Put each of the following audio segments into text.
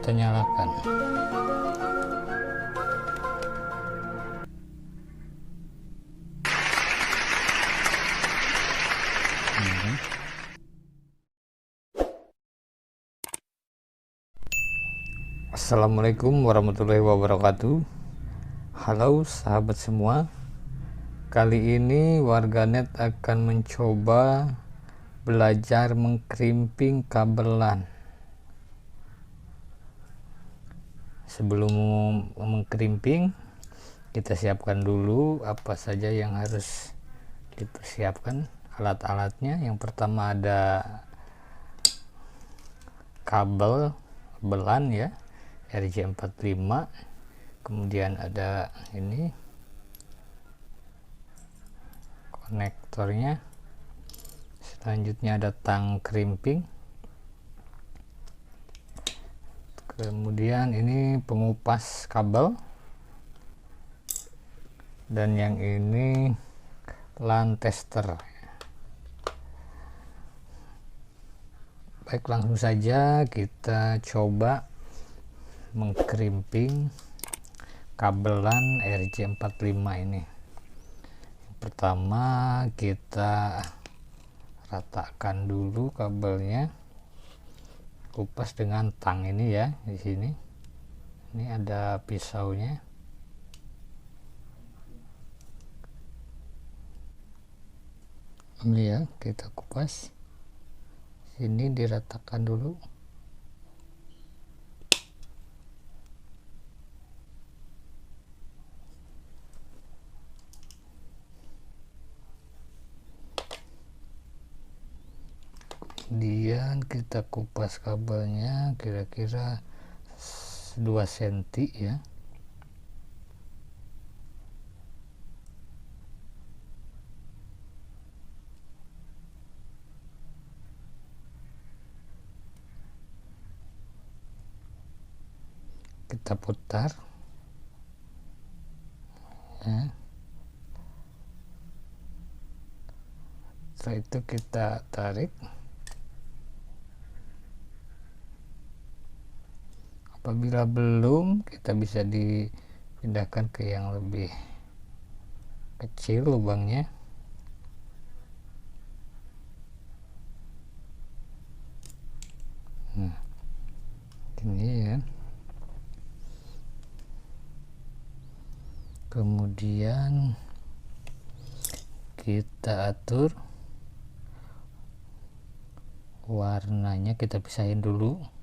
kita nyalakan. Assalamualaikum warahmatullahi wabarakatuh. Halo sahabat semua, kali ini warganet akan mencoba belajar mengkrimping kabelan. Sebelum mengkrimping, kita siapkan dulu apa saja yang harus dipersiapkan. Alat-alatnya, yang pertama ada kabel belan ya, RJ45, kemudian ada ini konektornya, selanjutnya ada tang krimping, kemudian ini pengupas kabel, dan yang ini LAN tester. Baik, langsung saja kita coba mengkrimping kabelan RJ45 ini. Yang pertama kita ratakan dulu kabelnya, kupas dengan tang ini ya. Di sini ini ada pisaunya. Ini ya, kita kupas. Sini diratakan dulu. Kemudian kita kupas kabelnya kira-kira 2 cm ya. Kita putar ya. Setelah itu kita tarik. Apabila belum, kita bisa dipindahkan ke yang lebih kecil lubangnya. Nah, ini ya. Kemudian kita atur warnanya, kita pisahin dulu.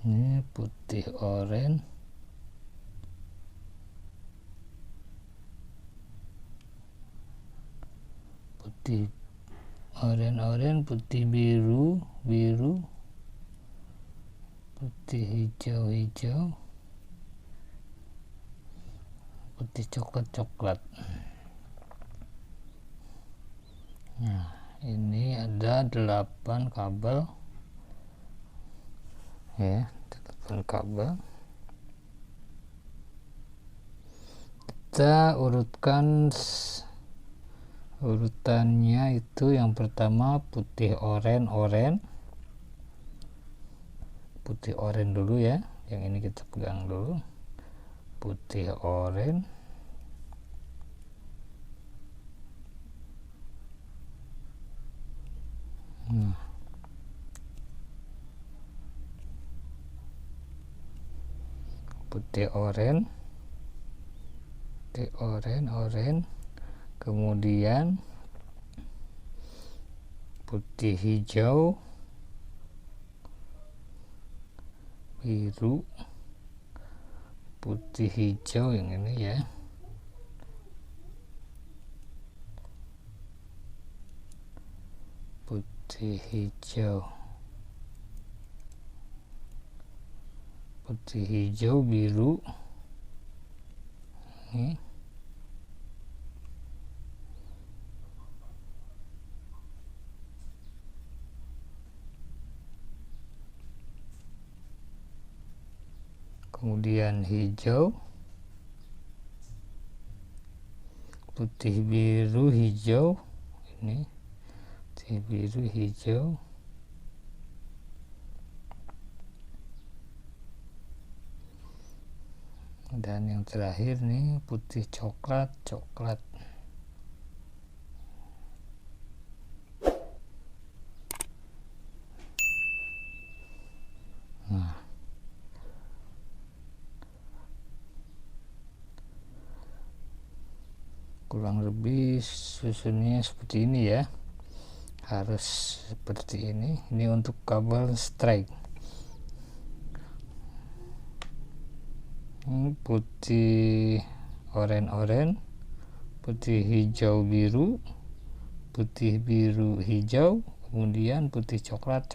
Ini putih oranye, putih oranye, putih biru, putih hijau, putih coklat. Nah, ini ada 8 kabel ya, 8 kabel. Kita urutkan urutannya. Itu yang pertama putih oranye dulu ya. Yang ini kita pegang dulu, putih oranye. Putih oranye, kemudian putih hijau, biru, putih hijau yang ini ya, putih hijau, biru ini. Kemudian hijau, putih biru hijau, ini putih biru hijau, dan yang terakhir nih putih coklat. Nah, kurang lebih susunnya seperti ini ya, harus seperti ini. Ini untuk kabel strike. Ini putih oranye, putih hijau biru, putih biru hijau, kemudian putih coklat.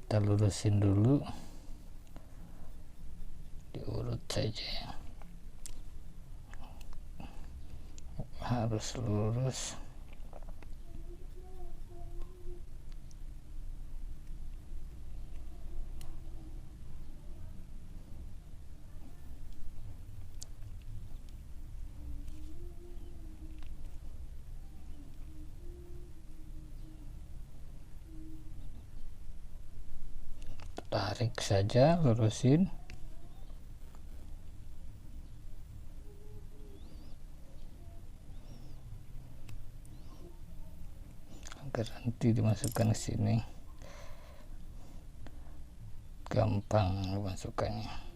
Kita lurusin dulu, diurut saja ya, harus lurus. Tarik saja, lurusin. Agar nanti dimasukkan ke sini gampang memasukkannya.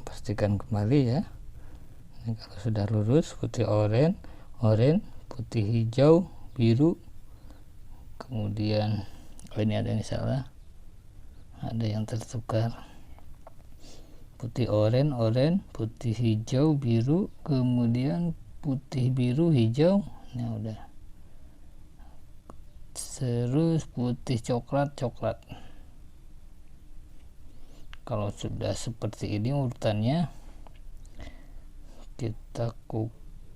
Pastikan kembali ya. Ini kalau sudah lurus, putih oranye, putih hijau, biru, kemudian ini ada yang salah, ada yang tertukar. Putih oranye, putih hijau, biru, kemudian putih biru hijau. Nah udah, terus putih coklat. Kalau sudah seperti ini urutannya, kita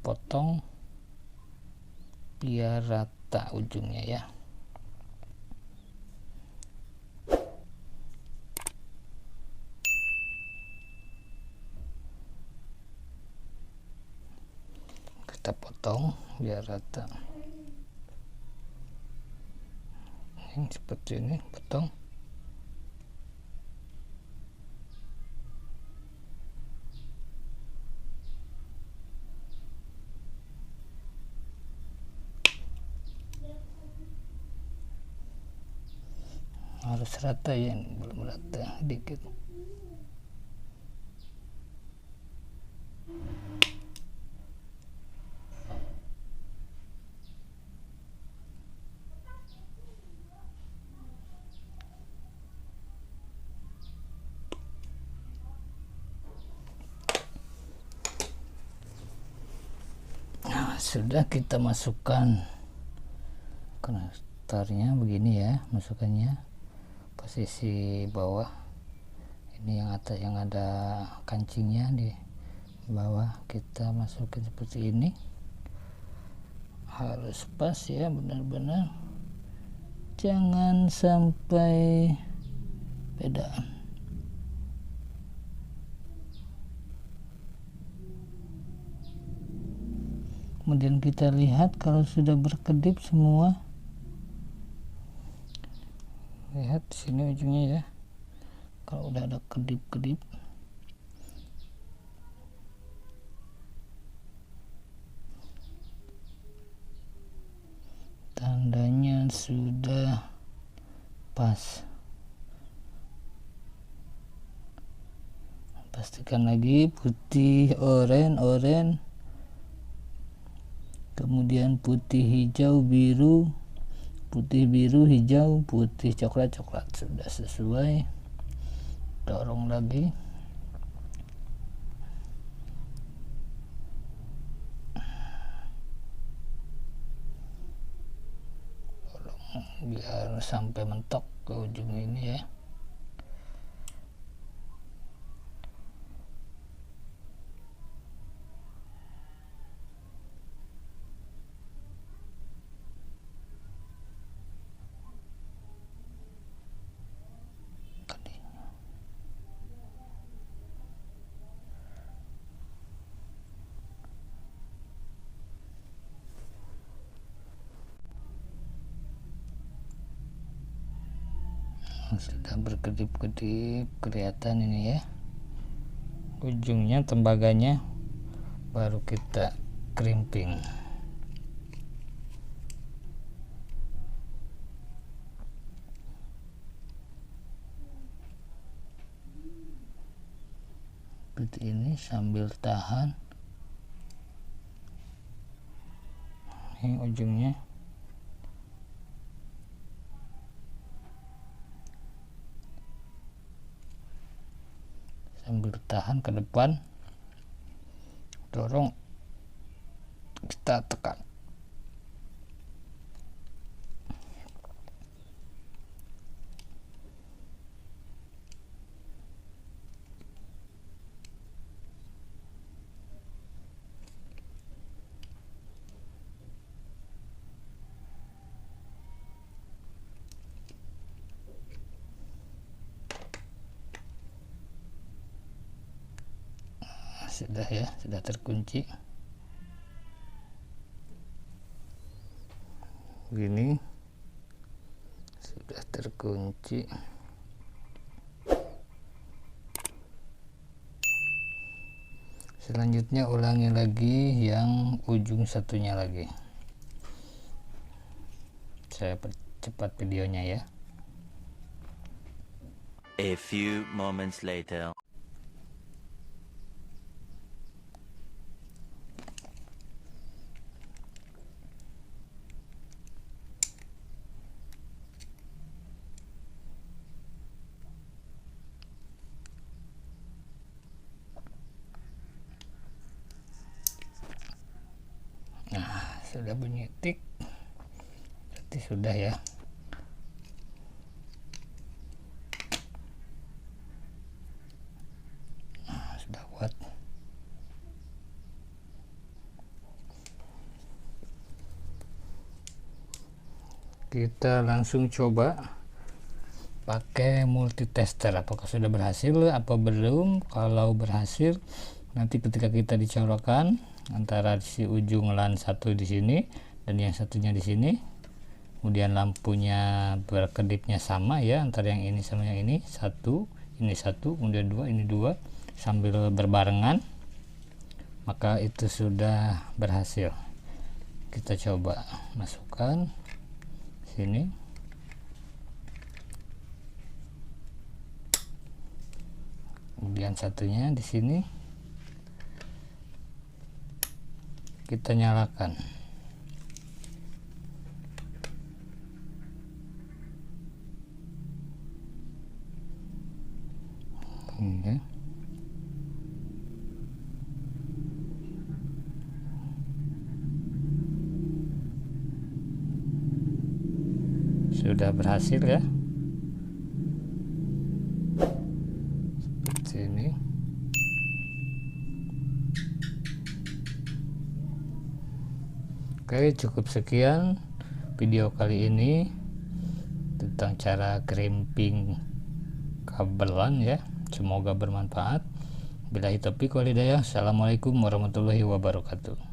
potong biar rata ujungnya ya. Kita potong biar rata. Ini seperti ini, potong. Harus rata ya, ini belum rata dikit. Nah, sudah kita masukkan konektornya begini ya, masukkannya posisi bawah. Ini yang atas, yang ada kancingnya di bawah, kita masukin seperti ini. Harus pas ya, benar-benar jangan sampai beda. Kemudian kita lihat kalau sudah berkedip semua. Lihat sini ujungnya ya, kalau udah ada kedip-kedip, tandanya sudah pas. Pastikan lagi putih oranye, kemudian putih hijau biru, putih biru hijau, putih coklat. Sudah sesuai, dorong lagi. biar sampai mentok ke ujung ini ya. Sudah berkedip-kedip, kelihatan ini ya ujungnya tembaganya, baru kita crimping. Seperti ini sambil tahan ini ujungnya. Sambil tahan ke depan, dorong, kita tekan. Sudah ya, sudah terkunci gini, sudah terkunci. Selanjutnya ulangi lagi yang ujung satunya lagi. Saya percepat videonya ya. A few moments later. Nah, sudah bunyi tik, berarti sudah ya. Nah, sudah kuat. Kita langsung coba pakai multitester, apakah sudah berhasil apa belum. Kalau berhasil, nanti ketika kita dicolokkan antara si ujung LAN satu di sini dan yang satunya di sini, kemudian lampunya berkedipnya sama ya antara yang ini sama yang ini, satu kemudian dua, ini dua, sambil berbarengan, maka itu sudah berhasil. Kita coba masukkan sini. Kemudian satunya di sini kita nyalakan. Ya. Sudah berhasil ya. Seperti ini. Oke, cukup sekian video kali ini tentang cara crimping kabel LAN ya. Semoga bermanfaat. Billahi taufiq wal hidayah. Assalamualaikum warahmatullahi wabarakatuh.